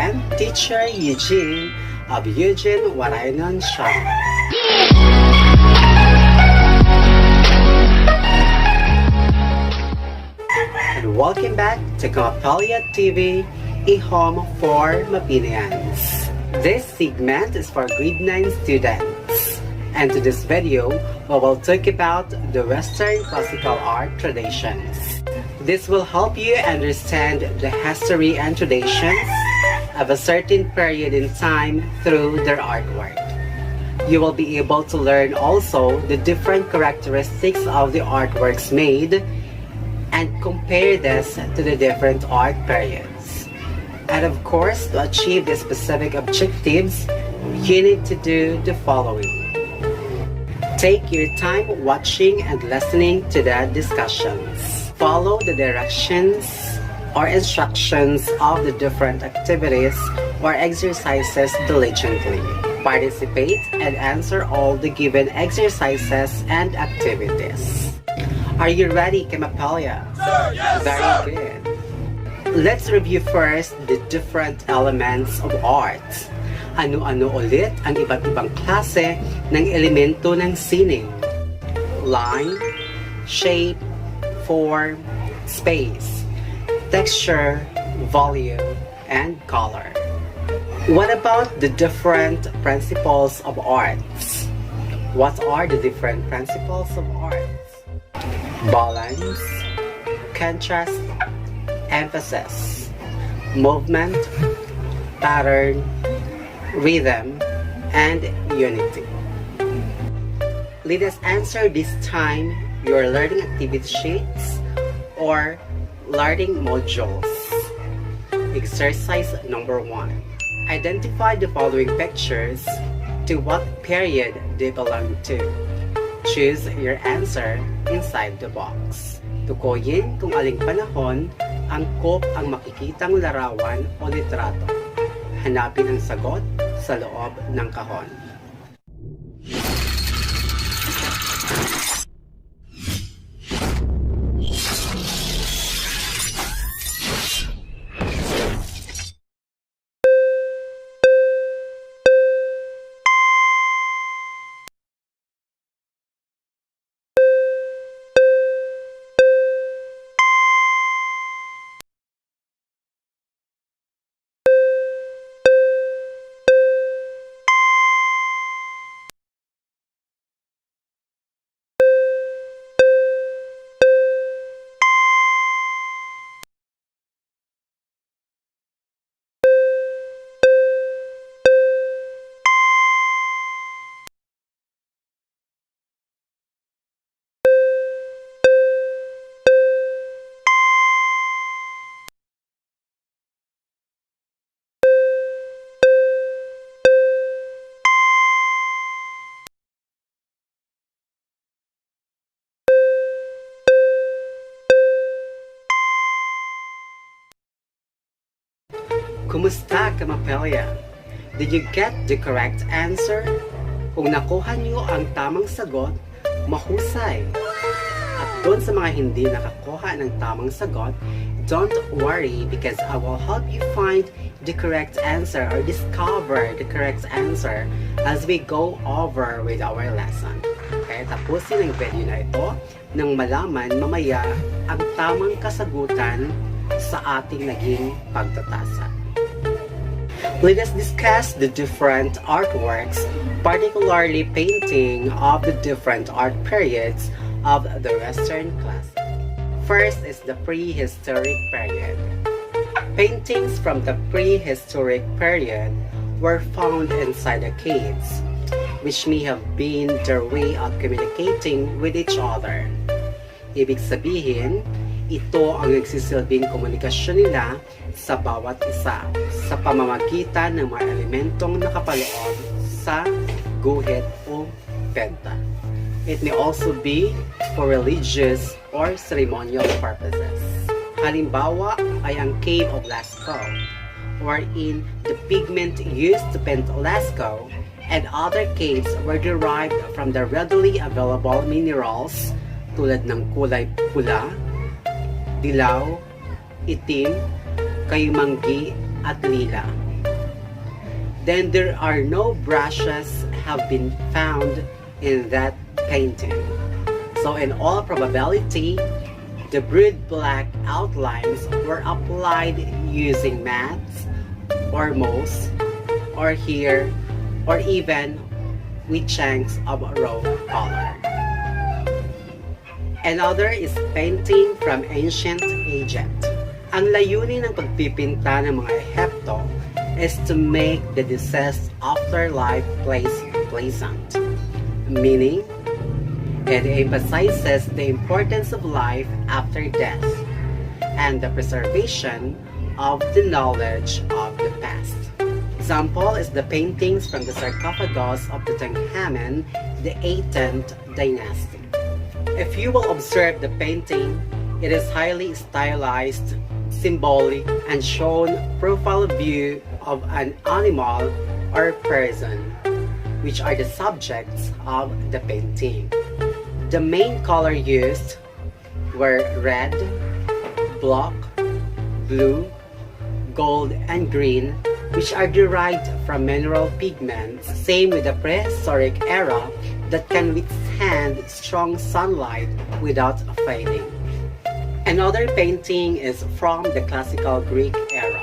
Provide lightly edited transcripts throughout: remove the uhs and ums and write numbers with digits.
again, Teacher Eugene of Eugene Waraynon channel. And welcome back to Kapalia TV, a home for Mapinians. This segment is for grade 9 students. And to this video, we will talk about the Western classical art traditions. This will help you understand the history and traditions of a certain period in time through their artwork. You will be able to learn also the different characteristics of the artworks made and compare this to the different art periods. And of course, to achieve the specific objectives, you need to do the following. Take your time watching and listening to the discussions. Follow the directions or instructions of the different activities or exercises diligently. Participate and answer all the given exercises and activities. Are you ready, Kamapalia? Sir, yes, Very sir. good. Let's review first the different elements of art. Ano-ano ulit ang iba't ibang klase ng elemento ng sining? Line, shape, form, space, texture, volume, and color. What about the different principles of arts? What are the different principles of arts? Balance, contrast, emphasis, movement, pattern, rhythm, and unity. Let us answer this time your learning activity sheets or learning modules. Exercise number 1. Identify the following pictures. To what period they belong to? Choose your answer inside the box. Tukuyin kung aling panahon angkop ang makikitang larawan o litrato. Hanapin ang sagot sa loob ng kahon. Kumusta, Kamapalia? Did you get the correct answer? Kung nakuha niyo ang tamang sagot, mahusay. At doon sa mga hindi nakakuha ng tamang sagot, don't worry because I will help you find the correct answer or discover the correct answer as we go over with our lesson. Kaya tapusin ang video na ito nang malaman mamaya ang tamang kasagutan sa ating naging pagtatasa. Let us discuss the different artworks, particularly painting of the different art periods of the Western classic. First is the prehistoric period. Paintings from the prehistoric period were found inside the caves, which may have been their way of communicating with each other. Ibig sabihin, ito ang nagsisilbing komunikasyon nila sa bawat isa sa pamamagitan ng mga elementong nakapaloob sa guhit o benta. It may also be for religious or ceremonial purposes. Halimbawa ay ang Cave of Lascaux, wherein the pigment used to paint Lascaux and other caves were derived from the readily available minerals tulad ng kulay pula, dilaw, itim, kayumanggi at lila. then there are no brushes have been found in that painting. So in all probability, the broad black outlines were applied using mats or mousse, or here, or even with chunks of raw color. Another is painting from ancient Egypt. Ang layunin ng pagpipinta ng mga Ehipto is to make the deceased afterlife pleasant, meaning it emphasizes the importance of life after death and the preservation of the knowledge of the past. Example is the paintings from the sarcophagus of Tutankhamun, the 18th dynasty. If you will observe the painting, it is highly stylized, symbolic, and shown profile view of an animal or person, which are the subjects of the painting. The main color used were red, black, blue, gold, and green, which are derived from mineral pigments, same with the prehistoric era that can withstand strong sunlight without fading. Another painting is from the classical Greek era.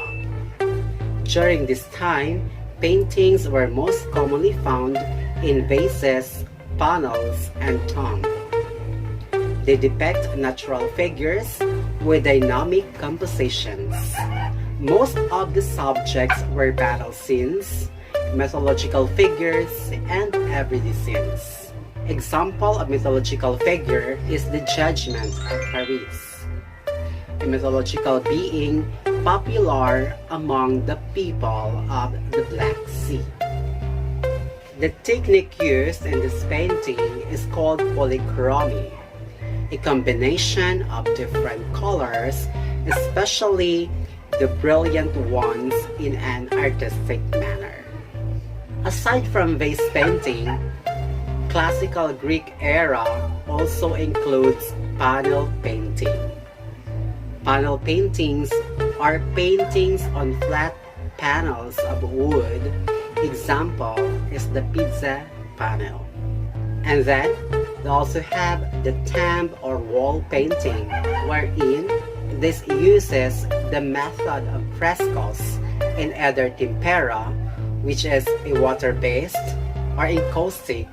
During this time, paintings were most commonly found in vases, panels, and tombs. They depict natural figures with dynamic compositions. Most of the subjects were battle scenes, mythological figures, and everyday scenes. Example of mythological figure is the Judgment at Paris, a mythological being popular among the people of the Black Sea. The technique used in this painting is called polychromy, a combination of different colors, especially the brilliant ones, in an artistic manner. Aside from vase painting, classical Greek era also includes panel painting. Panel paintings are paintings on flat panels of wood. Example is the pizza panel. And then they also have the tomb or wall painting, wherein this uses the method of frescoes in either tempera, which is a water-based, or encaustic,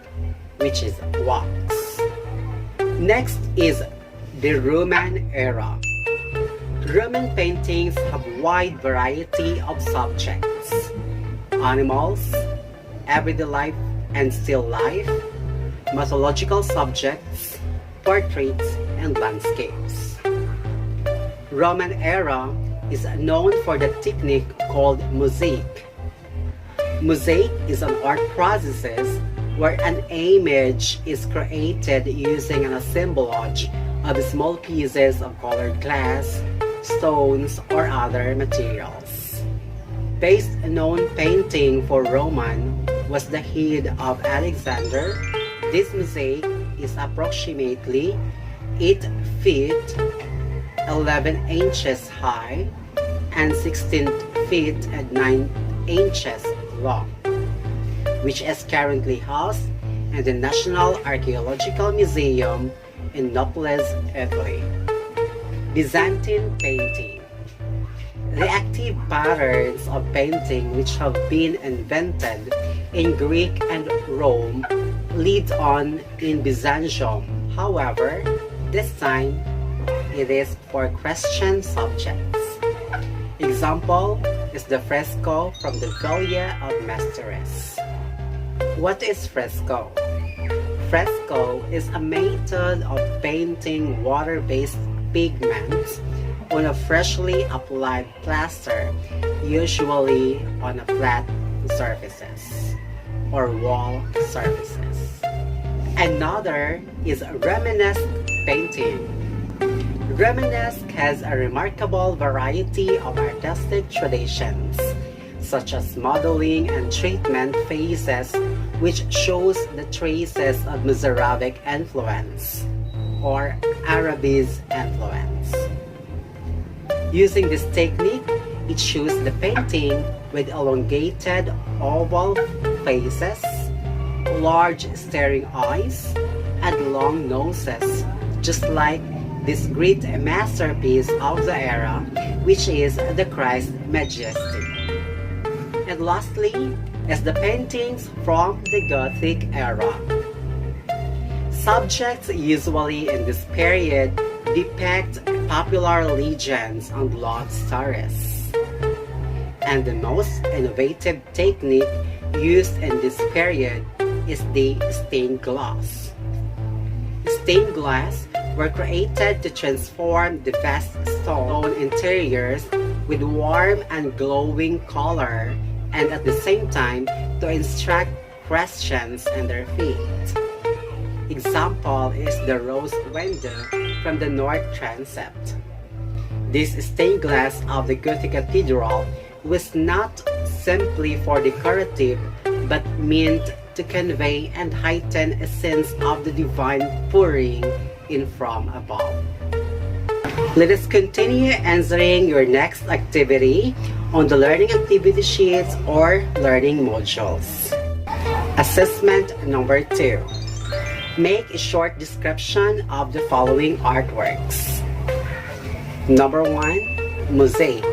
which is wax. Next is the Roman era. Roman paintings have wide variety of subjects: animals, everyday life and still life, mythological subjects, portraits, and landscapes. Roman era is known for the technique called mosaic. Mosaic is an art process where an image is created using an assemblage of small pieces of colored glass, stones, or other materials. Best known painting for Roman was the head of Alexander. This mosaic is approximately 8 feet 11 inches high and 16 feet and 9 inches long, which is currently housed in the National Archaeological Museum in Naples, Italy. Byzantine painting. The active patterns of painting which have been invented in Greek and Rome lead on in Byzantium. However, this time it is for Christian subjects. Example is the fresco from the Villa of Masters. What is fresco? Fresco is a method of painting water-based pigments on a freshly applied plaster, usually on a flat surfaces or wall surfaces. Another is Romanesque painting. Romanesque has a remarkable variety of artistic traditions, such as modeling and treatment phases, which shows the traces of Mozarabic influence or Arabese influence. Using this technique, It shows the painting with elongated oval faces, large staring eyes, and long noses, just like this great masterpiece of the era, which is the Christ Majesty. And lastly is the paintings from the Gothic era. Subjects usually in this period depict popular legends and love stories. And the most innovative technique used in this period is the stained glass. Stained glass were created to transform the vast stone interiors with warm and glowing color, and at the same time to instruct questions in their feet. Example is the rose window from the north transept. This stained glass of the Gothic cathedral was not simply for decorative, but meant to convey and heighten a sense of the divine pouring in from above. Let us continue answering your next activity on the learning activity sheets or learning modules. Assessment number 2. Make a short description of the following artworks. Number 1, mosaic.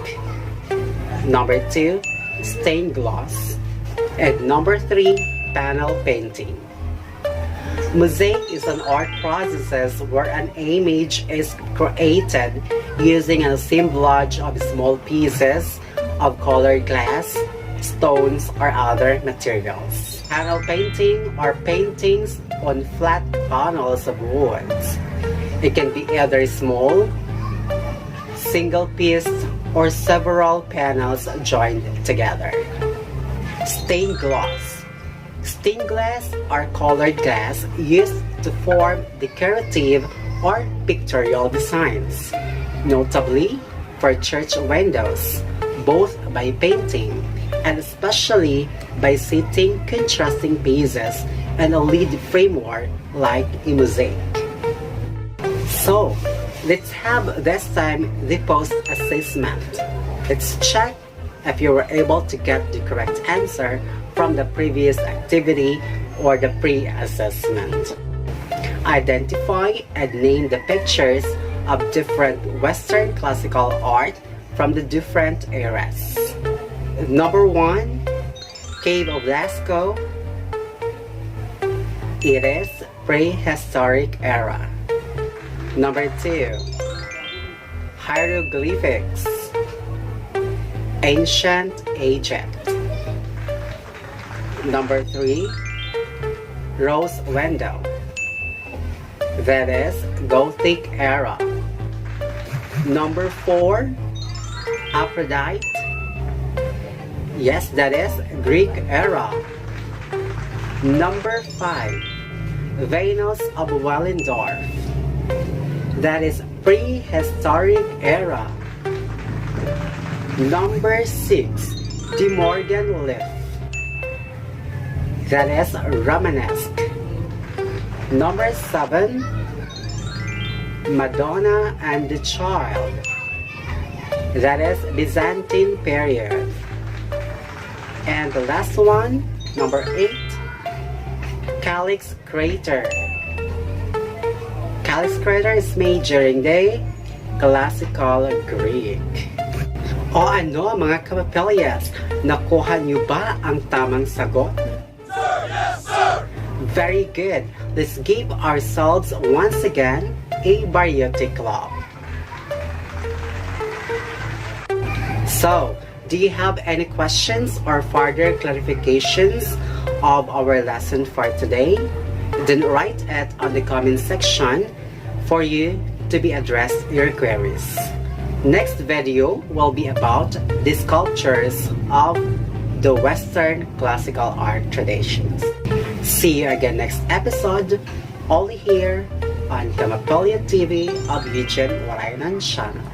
Number 2, stained glass. And number 3, panel painting. Mosaic is an art process where an image is created using an assemblage of small pieces of colored glass, stones, or other materials. Panel painting are paintings on flat panels of wood. It can be either small, single-pieced, or several panels joined together. Stained glass. Stained glass are colored glass used to form decorative or pictorial designs, notably for church windows, both by painting and especially by setting contrasting pieces and a lead framework like a mosaic. So, let's have this time the post-assessment. Let's check if you were able to get the correct answer from the previous activity or the pre-assessment. Identify and name the pictures of different Western classical art from the different eras. Number 1, Cave of Lascaux. It is prehistoric era. Number 2, hieroglyphics, ancient Egypt. Number 3, rose window, that is Gothic era. Number 4, Aphrodite, yes, that is Greek era. Number 5, Venus of Willendorf, that is prehistoric era. Number 6, De Morgan leaf, that is Romanesque. Number 7, Madonna and the Child, that is Byzantine period. And the last one, number 8, Calyx crater. Calyx crater is made during the Classical Greek. O ano mga kapapelyas, nakuha niyo ba ang tamang sagot? Sir, yes, sir! Very good. Let's give ourselves once again a BAROQUE clap. So, do you have any questions or further clarifications of our lesson for today? Then write it on the comment section for you to be addressed your queries. Next video will be about the sculptures of the Western classical art traditions. See you again next episode, only here on Kamapolya TV of Eugene Waraynon channel.